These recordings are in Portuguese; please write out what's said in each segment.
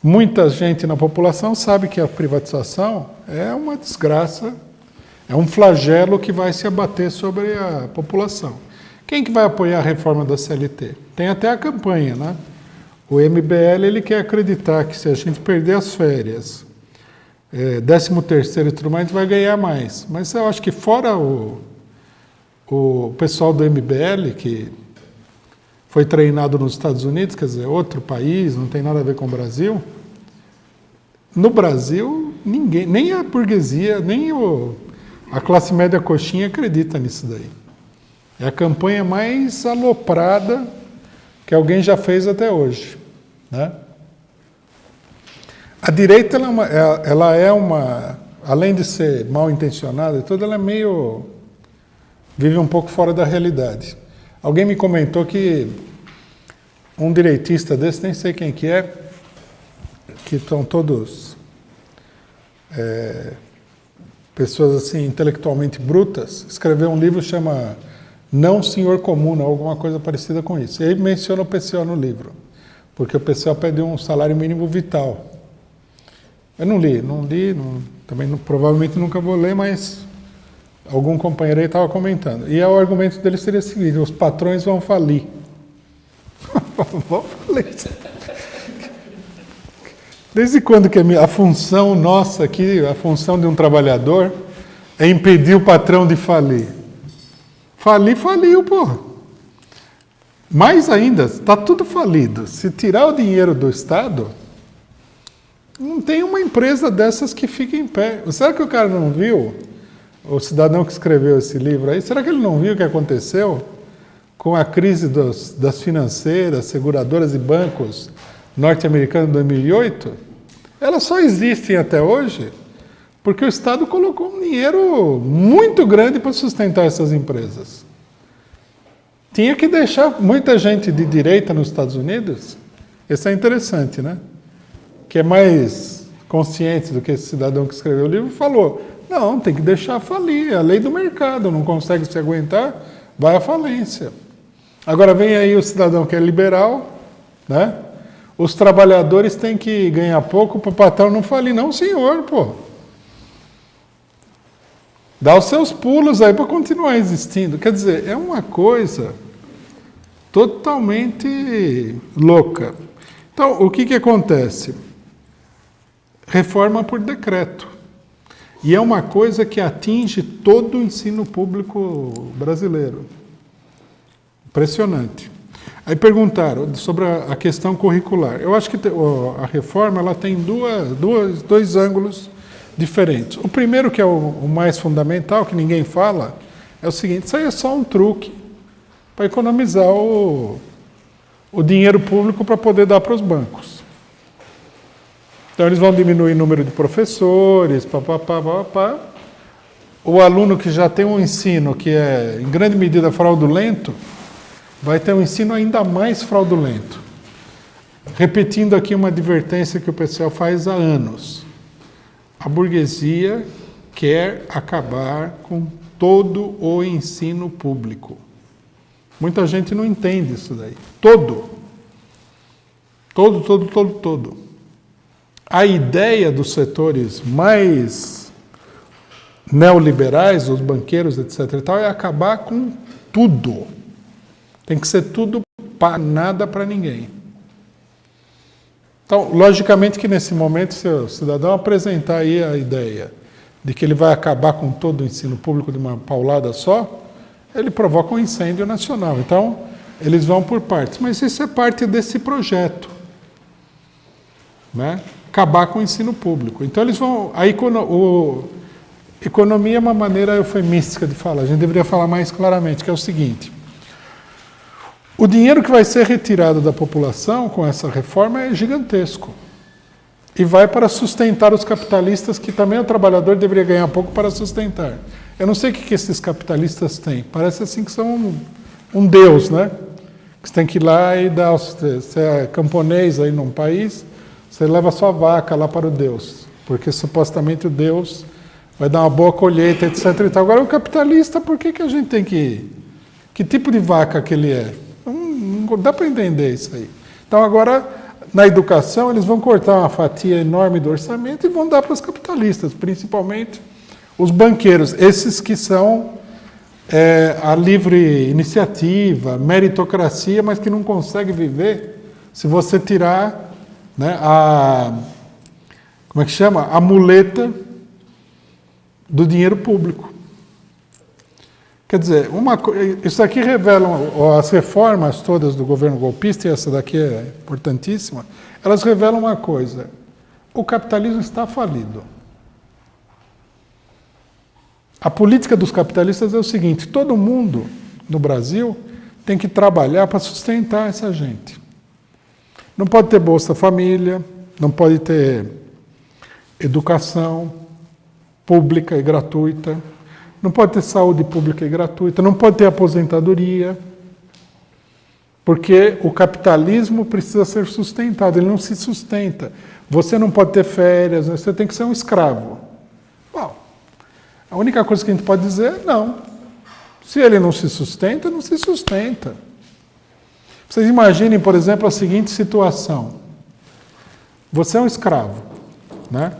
Muita gente na população sabe que a privatização é uma desgraça, é um flagelo que vai se abater sobre a população. Quem que vai apoiar a reforma da CLT? Tem até a campanha, né? O MBL ele quer acreditar que se a gente perder as férias, 13º e tudo mais, a gente vai ganhar mais. Mas eu acho que fora o pessoal do MBL, que foi treinado nos Estados Unidos, quer dizer, outro país, não tem nada a ver com o Brasil. No Brasil, ninguém, nem a burguesia, nem a classe média coxinha acredita nisso daí. É a campanha mais aloprada que alguém já fez até hoje, né? A direita, ela é uma, além de ser mal intencionada e tudo, ela é meio, vive um pouco fora da realidade. Alguém me comentou que um direitista desse, nem sei quem que é, que estão todos pessoas assim intelectualmente brutas, escreveu um livro que chama Não Senhor Comuna, alguma coisa parecida com isso. E ele menciona o PCO no livro, porque o PCO pede um salário mínimo vital. Eu não li, também provavelmente nunca vou ler, mas algum companheiro aí estava comentando. E o argumento dele seria o seguinte: os patrões vão falir. Vão falir. Desde quando que a função nossa aqui, a função de um trabalhador, é impedir o patrão de falir? Faliu, porra. Mais ainda, está tudo falido. Se tirar o dinheiro do Estado, não tem uma empresa dessas que fique em pé. Será que o cara não viu? O cidadão que escreveu esse livro aí, será que ele não viu o que aconteceu com a crise das financeiras, seguradoras e bancos norte-americanos em 2008? Elas só existem até hoje porque o Estado colocou um dinheiro muito grande para sustentar essas empresas. Tinha que deixar muita gente de direita nos Estados Unidos, isso é interessante, né? Que é mais consciente do que esse cidadão que escreveu o livro, falou: não, tem que deixar falir, é a lei do mercado, não consegue se aguentar, vai à falência. Agora vem aí o cidadão que é liberal, né? Os trabalhadores têm que ganhar pouco para o patrão não falir. Não, senhor, pô. Dá os seus pulos aí para continuar existindo. Quer dizer, é uma coisa totalmente louca. Então, o que acontece? Reforma por decreto. E é uma coisa que atinge todo o ensino público brasileiro. Impressionante. Aí perguntaram sobre a questão curricular. Eu acho que a reforma ela tem dois ângulos diferentes. O primeiro, que é o mais fundamental, que ninguém fala, é o seguinte: isso aí é só um truque para economizar o dinheiro público para poder dar para os bancos. Então eles vão diminuir o número de professores, papapá. O aluno que já tem um ensino que é em grande medida fraudulento, vai ter um ensino ainda mais fraudulento. Repetindo aqui uma advertência que o pessoal faz há anos. A burguesia quer acabar com todo o ensino público. Muita gente não entende isso daí. Todo. A ideia dos setores mais neoliberais, os banqueiros, etc. e tal, é acabar com tudo. Tem que ser tudo para nada para ninguém. Então, logicamente que nesse momento, se o cidadão apresentar aí a ideia de que ele vai acabar com todo o ensino público de uma paulada só, ele provoca um incêndio nacional. Então, eles vão por partes. Mas isso é parte desse projeto, né? Acabar com o ensino público. Então, eles vão... Economia é uma maneira eufemística de falar. A gente deveria falar mais claramente, que é o seguinte: o dinheiro que vai ser retirado da população com essa reforma é gigantesco. E vai para sustentar os capitalistas, que também o trabalhador deveria ganhar pouco para sustentar. Eu não sei o que esses capitalistas têm. Parece assim que são um deus, né? Que você tem que ir lá e dar... Você é camponês aí num país, você leva a sua vaca lá para o deus. Porque supostamente o deus vai dar uma boa colheita, etc. e tal. Agora o capitalista, por que a gente tem que... Que tipo de vaca que ele é? Não dá para entender isso aí. Então agora, Na educação, eles vão cortar uma fatia enorme do orçamento e vão dar para os capitalistas, principalmente os banqueiros, esses que são a livre iniciativa, meritocracia, mas que não conseguem viver se você tirar, né, como é que chama? A muleta do dinheiro público. Quer dizer, isso aqui revela, as reformas todas do governo golpista, e essa daqui é importantíssima, elas revelam uma coisa: o capitalismo está falido. A política dos capitalistas é o seguinte: todo mundo no Brasil tem que trabalhar para sustentar essa gente. Não pode ter Bolsa Família, não pode ter educação pública e gratuita, não pode ter saúde pública e gratuita, não pode ter aposentadoria, porque o capitalismo precisa ser sustentado, ele não se sustenta. Você não pode ter férias, você tem que ser um escravo. Bom, a única coisa que a gente pode dizer é não. Se ele não se sustenta, não se sustenta. Vocês imaginem, por exemplo, a seguinte situação. Você é um escravo, né?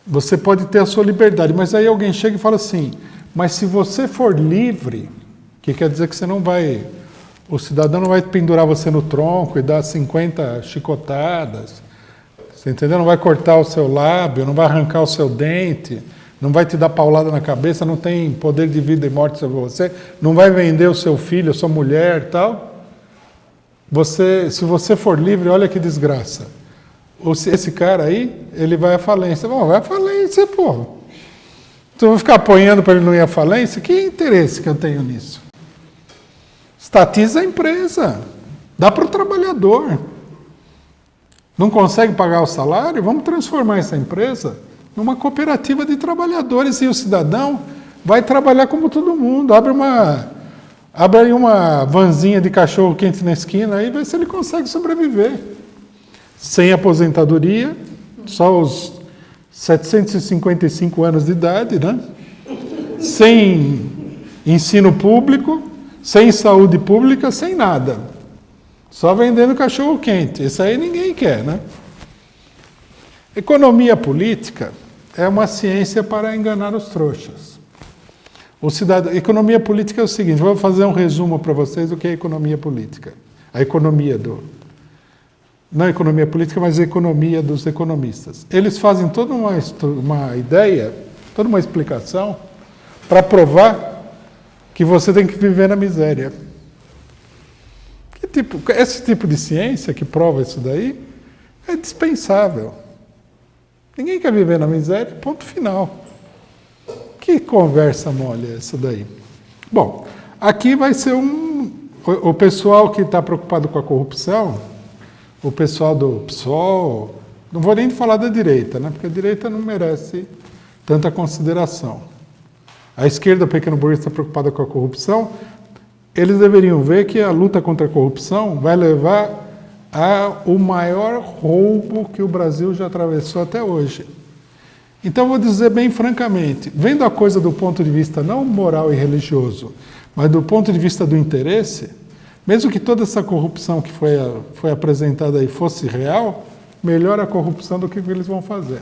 Você pode ter a sua liberdade, mas aí alguém chega e fala assim: mas se você for livre, que quer dizer que você não vai, o cidadão não vai pendurar você no tronco e dar 50 chicotadas, você entendeu? Não vai cortar o seu lábio, não vai arrancar o seu dente, não vai te dar paulada na cabeça, não tem poder de vida e morte sobre você, não vai vender o seu filho, a sua mulher e tal. Se você for livre, olha que desgraça. Esse cara aí, ele vai à falência. Bom, vai à falência, pô. Então eu vou ficar apoiando para ele não ir à falência? Que interesse que eu tenho nisso? Estatiza a empresa. Dá para o trabalhador. Não consegue pagar o salário? Vamos transformar essa empresa numa cooperativa de trabalhadores e o cidadão vai trabalhar como todo mundo. Abre aí uma vanzinha de cachorro quente na esquina e vê se ele consegue sobreviver. Sem aposentadoria, só os 755 anos de idade, né? Sem ensino público, sem saúde pública, sem nada. Só vendendo cachorro quente. Isso aí ninguém quer, né? Economia política é uma ciência para enganar os trouxas. Economia política é o seguinte: vou fazer um resumo para vocês do que é economia política. A economia não a economia política, mas a economia dos economistas. Eles fazem toda uma ideia, toda uma explicação para provar que você tem que viver na miséria. Esse tipo de ciência que prova isso daí é dispensável. Ninguém quer viver na miséria, ponto final. Que conversa mole é essa daí? Bom, aqui vai ser o pessoal que está preocupado com a corrupção, o pessoal do PSOL, não vou nem falar da direita, né? Porque a direita não merece tanta consideração. A esquerda pequeno burguesa está preocupada com a corrupção, eles deveriam ver que a luta contra a corrupção vai levar ao maior roubo que o Brasil já atravessou até hoje. Então, vou dizer bem francamente, vendo a coisa do ponto de vista não moral e religioso, mas do ponto de vista do interesse, mesmo que toda essa corrupção que foi apresentada aí fosse real, melhor a corrupção do que eles vão fazer.